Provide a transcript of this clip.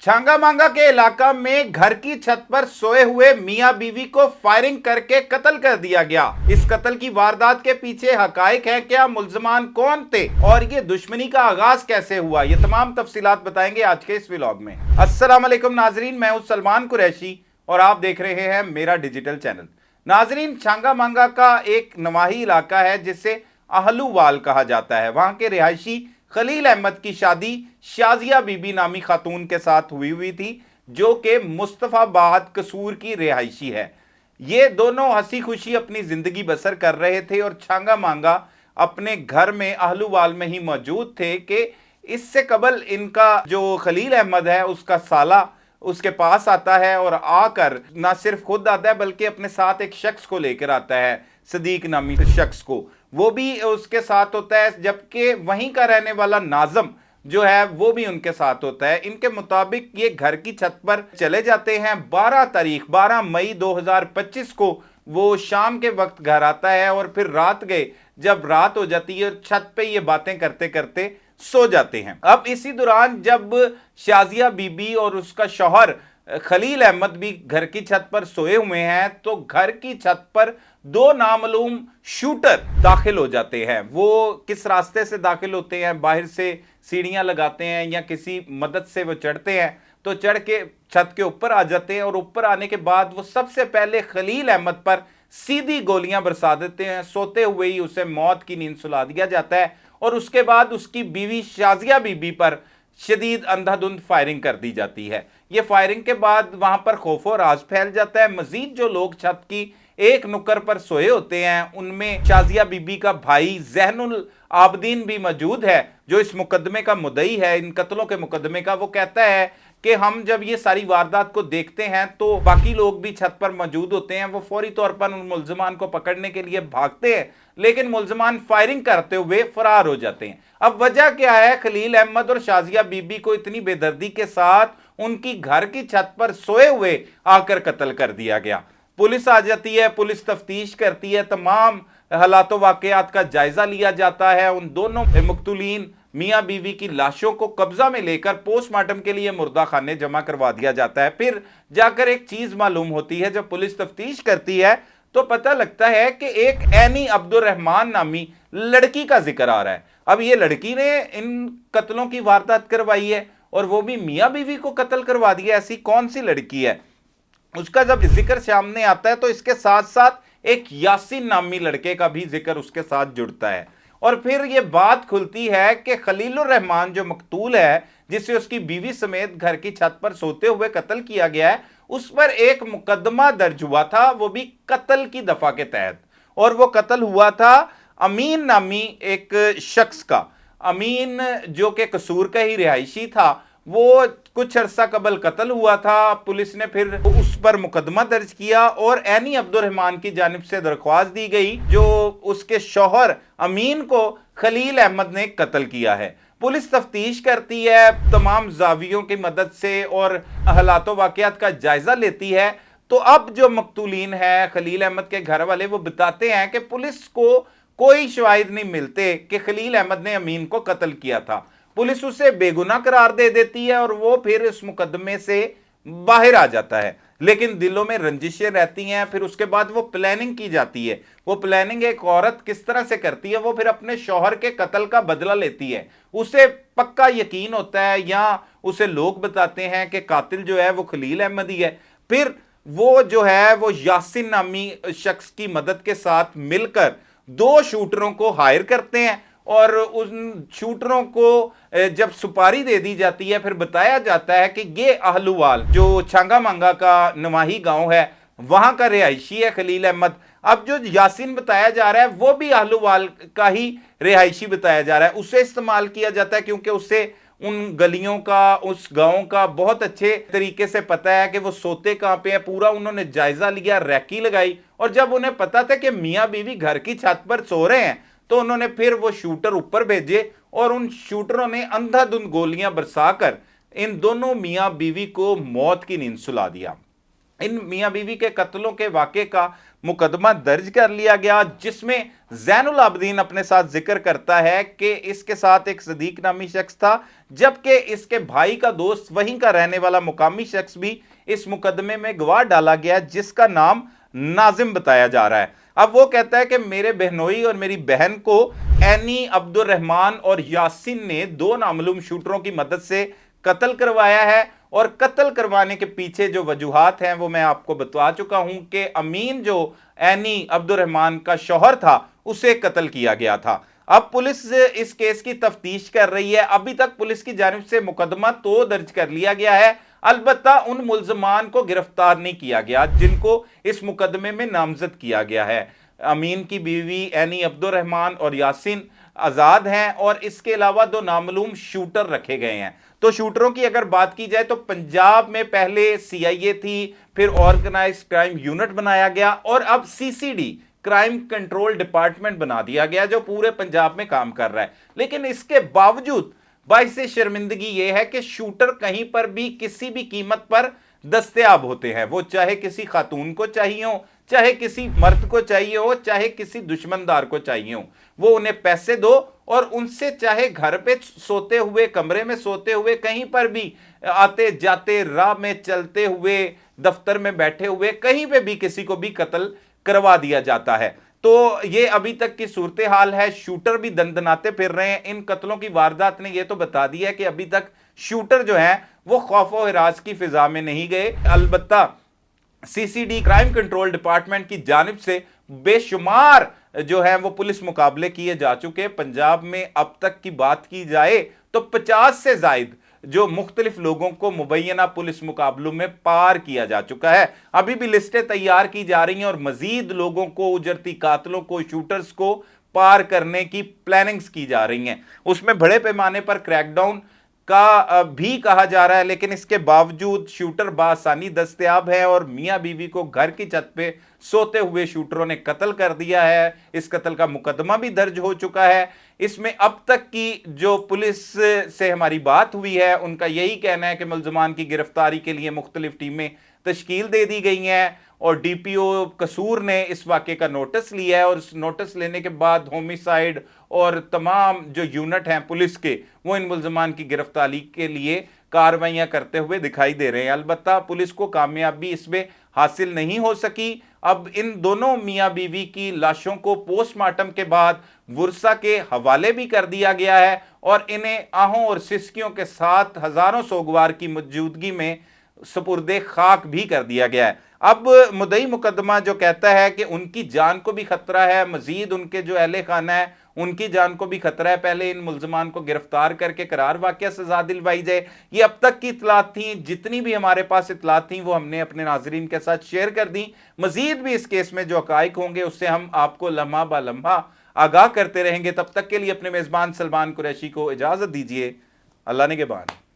छांगा मांगा के इलाका में घर की छत पर सोए हुए मियां बीवी को फायरिंग करके कत्ल कर दिया गया। इस कत्ल की वारदात के पीछे हकाइक है क्या, मुल्ज़िमान कौन थे और ये दुश्मनी का आगाज कैसे हुआ, ये तमाम तफसीलात बताएंगे आज के इस व्लॉग में। अस्सलाम वालेकुम नाजरीन, मैं हूं सलमान कुरैशी और आप देख रहे हैं मेरा डिजिटल चैनल। नाजरीन, छांगा मांगा का एक नवाही इलाका है जिसे आहलूवाल कहा जाता है। वहां के रिहायशी खलील अहमद की शादी शाजिया बीबी नामी खातून के साथ हुई थी, जो कि मुस्तफाबाद कसूर की रिहायशी है। ये दोनों हंसी खुशी अपनी जिंदगी बसर कर रहे थे और छांगा मांगा अपने घर में आहलूवाल में ही मौजूद थे कि इससे कबल इनका जो खलील अहमद है उसका साला उसके पास आता है और आकर ना सिर्फ खुद आता है बल्कि अपने साथ एक शख्स को लेकर आता है, सदीक नामी शख्स को, वो भी उसके साथ होता है। जबकि वहीं का रहने वाला नाज़म जो है वो भी उनके साथ होता है। इनके मुताबिक ये घर की छत पर चले जाते हैं। 12 मई 2025 को वो शाम के वक्त घर आता है और फिर रात गए जब रात हो जाती है छत पे ये बातें करते करते सो जाते हैं। अब इसी दौरान जब शाजिया बीबी और उसका शौहर खलील अहमद भी घर की छत पर सोए हुए हैं तो घर की छत पर दो नामालूम शूटर दाखिल हो जाते हैं। वो किस रास्ते से दाखिल होते हैं, बाहर से सीढ़ियां लगाते हैं या किसी मदद से वो चढ़ते हैं, तो चढ़ के छत के ऊपर आ जाते हैं और ऊपर आने के बाद वो सबसे पहले खलील अहमद पर सीधी गोलियां बरसा देते हैं। सोते हुए ही उसे मौत की नींद सुला दिया जाता है और उसके बाद उसकी बीवी शाजिया बीबी पर शदीद अंधाधुंध फायरिंग कर दी जाती है। ये फायरिंग के बाद वहां पर खौफ और राज फैल जाता है। मजीद जो लोग छत की एक नुक्कर पर सोए होते हैं उनमें शाजिया बीबी का भाई ज़ैनुल आबदीन भी मौजूद है, जो इस मुकदमे का मुद्दई है, इन कत्लों के मुकदमे का। वो कहता है कि हम जब ये सारी वारदात को देखते हैं तो बाकी लोग भी छत पर मौजूद होते हैं। वो फौरी तौर पर उन मुल्ज़िमान को पकड़ने के लिए भागते हैं, लेकिन मुल्ज़िमान फायरिंग करते हुए फरार हो जाते हैं। अब वजह क्या है, खलील अहमद और शाजिया बीबी को इतनी बेदर्दी के साथ उनकी घर की छत पर सोए हुए आकर कत्ल कर दिया गया। पुलिस आ जाती है, पुलिस तफ्तीश करती है, तमाम हालातों वाकयात का जायजा लिया जाता है। उन दोनों मुक्तुलीन मियाँ बीवी की लाशों को कब्जा में लेकर पोस्टमार्टम के लिए मुर्दा खाने जमा करवा दिया जाता है। फिर जाकर एक चीज मालूम होती है, जब पुलिस तफ्तीश करती है तो पता लगता है कि एक एनी अब्दुर्रहमान नामी लड़की का जिक्र आ रहा है। अब ये लड़की ने इन कत्लों की वारदात करवाई है और वो भी मियाँ बीवी को कत्ल करवा दिया। ऐसी कौन सी लड़की है, उसका जब जिक्र सामने आता है तो इसके साथ साथ एक यासीन नामी लड़के का भी जिक्र उसके साथ जुड़ता है। और फिर ये बात खुलती है कि खलीलुर रहमान जो मकतूल है, जिसे उसकी बीवी समेत घर की छत पर सोते हुए कत्ल किया गया है, उस पर एक मुकदमा दर्ज हुआ था, वो भी कत्ल की दफा के तहत। और वो कत्ल हुआ था अमीन नामी एक शख्स का। अमीन जो कि कसूर का ही रिहायशी था, वो कुछ अरसा कबल कत्ल हुआ था। पुलिस ने फिर उस पर मुकदमा दर्ज किया और एनी अब्दुर्रहमान की जानिब से दरख्वास्त दी गई, जो उसके शौहर अमीन को खलील अहमद ने कत्ल किया है। पुलिस तफ्तीश करती है, तमाम जावियों की मदद से और हालातों वाकयात का जायजा लेती है। तो अब जो मकतूलीन है खलील अहमद के घर वाले, वो बताते हैं कि पुलिस को कोई शवाहिद नहीं मिलते कि खलील अहमद ने अमीन को कत्ल किया था। पुलिस उसे बेगुनाह करार दे देती है और वो फिर इस मुकदमे से बाहर आ जाता है, लेकिन दिलों में रंजिशें रहती हैं। फिर उसके बाद वो प्लानिंग की जाती है। वो प्लानिंग एक औरत किस तरह से करती है, वो फिर अपने शौहर के कत्ल का बदला लेती है। उसे पक्का यकीन होता है या उसे लोग बताते हैं कि कातिल जो है वो खलील अहमद ही है। फिर वो जो है वो यासिन नामी शख्स की मदद के साथ मिलकर दो शूटरों को हायर करते हैं और उन शूटरों को जब सुपारी दे दी जाती है, फिर बताया जाता है कि ये आहलूवाल जो छांगा मांगा का नवाही गांव है, वहां का रिहायशी है खलील अहमद। अब जो यासीन बताया जा रहा है वो भी आहलूवाल का ही रिहायशी बताया जा रहा है। उसे इस्तेमाल किया जाता है क्योंकि उससे उन गलियों का, उस गांव का बहुत अच्छे तरीके से पता है कि वो सोते कहां पे है। पूरा उन्होंने जायजा लिया, रैकी लगाई, और जब उन्हें पता था कि मियाँ बीवी घर की छत पर सो रहे हैं तो उन्होंने फिर वो शूटर ऊपर भेजे और उन शूटरों ने अंधाधुंध गोलियां बरसाकर इन दोनों मियाँ बीवी को मौत की नींद सुला दिया। इन मियाँ बीवी के कत्लों के वाक़े का मुकदमा दर्ज कर लिया गया, जिसमें ज़ैनुल आबिदीन अपने साथ जिक्र करता है कि इसके साथ एक सदीक नामी शख्स था, जबकि इसके भाई का दोस्त वहीं का रहने वाला मुकामी शख्स भी इस मुकदमे में गवाह डाला गया, जिसका नाम नाजिम बताया जा रहा है। अब वो कहता है कि मेरे बहनोई और मेरी बहन को एनी, अब्दुल रहमान और यासिन ने दो नामालूम शूटरों की मदद से कत्ल करवाया है, और कत्ल करवाने के पीछे जो वजूहात हैं वो मैं आपको बता चुका हूं कि अमीन जो एनी अब्दुल रहमान का शौहर था उसे कत्ल किया गया था। अब पुलिस इस केस की तफ्तीश कर रही है। अभी तक पुलिस की जानिब से मुकदमा तो दर्ज कर लिया गया है, अलबत्ता उन मुल्जमान को गिरफ्तार नहीं किया गया जिनको इस मुकदमे में नामजद किया गया है। अमीन की बीवी एनी अब्दुल रहमान और यासिन आज़ाद हैं, और इसके अलावा दो नामालूम शूटर रखे गए हैं। तो शूटरों की अगर बात की जाए तो पंजाब में पहले CIA थी, फिर ऑर्गेनाइज्ड क्राइम यूनिट बनाया गया, और अब CCD क्राइम कंट्रोल डिपार्टमेंट बना दिया गया जो पूरे पंजाब में काम कर रहा है। लेकिन इसके बावजूद बाइस शर्मिंदगी यह है कि शूटर कहीं पर भी किसी भी कीमत पर दस्तयाब होते हैं। वो चाहे किसी खातून को चाहिए हो, चाहे किसी मर्द को चाहिए हो, चाहे किसी दुश्मनदार को चाहिए हो, वो उन्हें पैसे दो और उनसे चाहे घर पे सोते हुए, कमरे में सोते हुए, कहीं पर भी आते जाते, राह में चलते हुए, दफ्तर में बैठे हुए, कहीं पे भी किसी को भी कत्ल करवा दिया जाता है। तो ये अभी तक की सूरत हाल है। शूटर भी दंदनाते फिर रहे हैं। इन कत्लों की वारदात ने ये तो बता दिया है कि अभी तक शूटर जो हैं वो खौफ व हिरास की फिजा में नहीं गए। अलबत्ता CCD क्राइम कंट्रोल डिपार्टमेंट की जानिब से बेशुमार जो है वो पुलिस मुकाबले किए जा चुके। पंजाब में अब तक की बात की जाए तो 50 से जायद जो मुख्तलिफ लोगों को मुबैना पुलिस मुकाबलों में पार किया जा चुका है। अभी भी लिस्टें तैयार की जा रही हैं और मजीद लोगों को, उजरती कातलों को, शूटर्स को पार करने की प्लानिंग्स की जा रही हैं। उसमें बड़े पैमाने पर क्रैकडाउन का भी कहा जा रहा है, लेकिन इसके बावजूद शूटर बासानी दस्तयाब है और मियां बीवी को घर की छत पे सोते हुए शूटरों ने कत्ल कर दिया है। इस कत्ल का मुकदमा भी दर्ज हो चुका है। इसमें अब तक की जो पुलिस से हमारी बात हुई है उनका यही कहना है कि मुल्ज़मान की गिरफ्तारी के लिए मुख्तलिफ टीमें तश्कील दे दी गई हैं, और DPO कसूर ने इस वाक़े का नोटिस लिया है, और इस नोटिस लेने के बाद होमिसाइड और तमाम जो यूनिट हैं पुलिस के, वो इन मुल्ज़मान की गिरफ्तारी के लिए कार्रवाइयाँ करते हुए दिखाई दे रहे हैं। अलबत्ता पुलिस को कामयाबी इसमें हासिल नहीं हो सकी। अब इन दोनों मियाँ बीवी की लाशों को पोस्टमार्टम के बाद वर्सा के हवाले भी कर दिया गया है, और इन्हें आहों और सिसकियों के साथ हज़ारों सोगवार की मौजूदगी में सुपुर्दे खाक भी कर दिया गया है। अब मुद्दई मुकदमा जो कहता है कि उनकी जान को भी खतरा है, मजीद उनके जो अहले खाना है उनकी जान को भी खतरा है, पहले इन मुल्ज़मान को गिरफ्तार करके करार वाक़या सजा दिलवाई जाए। ये अब तक की इतलात थी, जितनी भी हमारे पास इतलात थी वो हमने अपने नाजरीन के साथ शेयर कर दी। मजीद भी इस केस में जो हक़ाइक़ होंगे उससे हम आपको लम्हा ब लम्हा आगाह करते रहेंगे। तब तक के लिए अपने मेज़बान सलमान कुरैशी को इजाज़त दीजिए। अल्लाह निगहबान।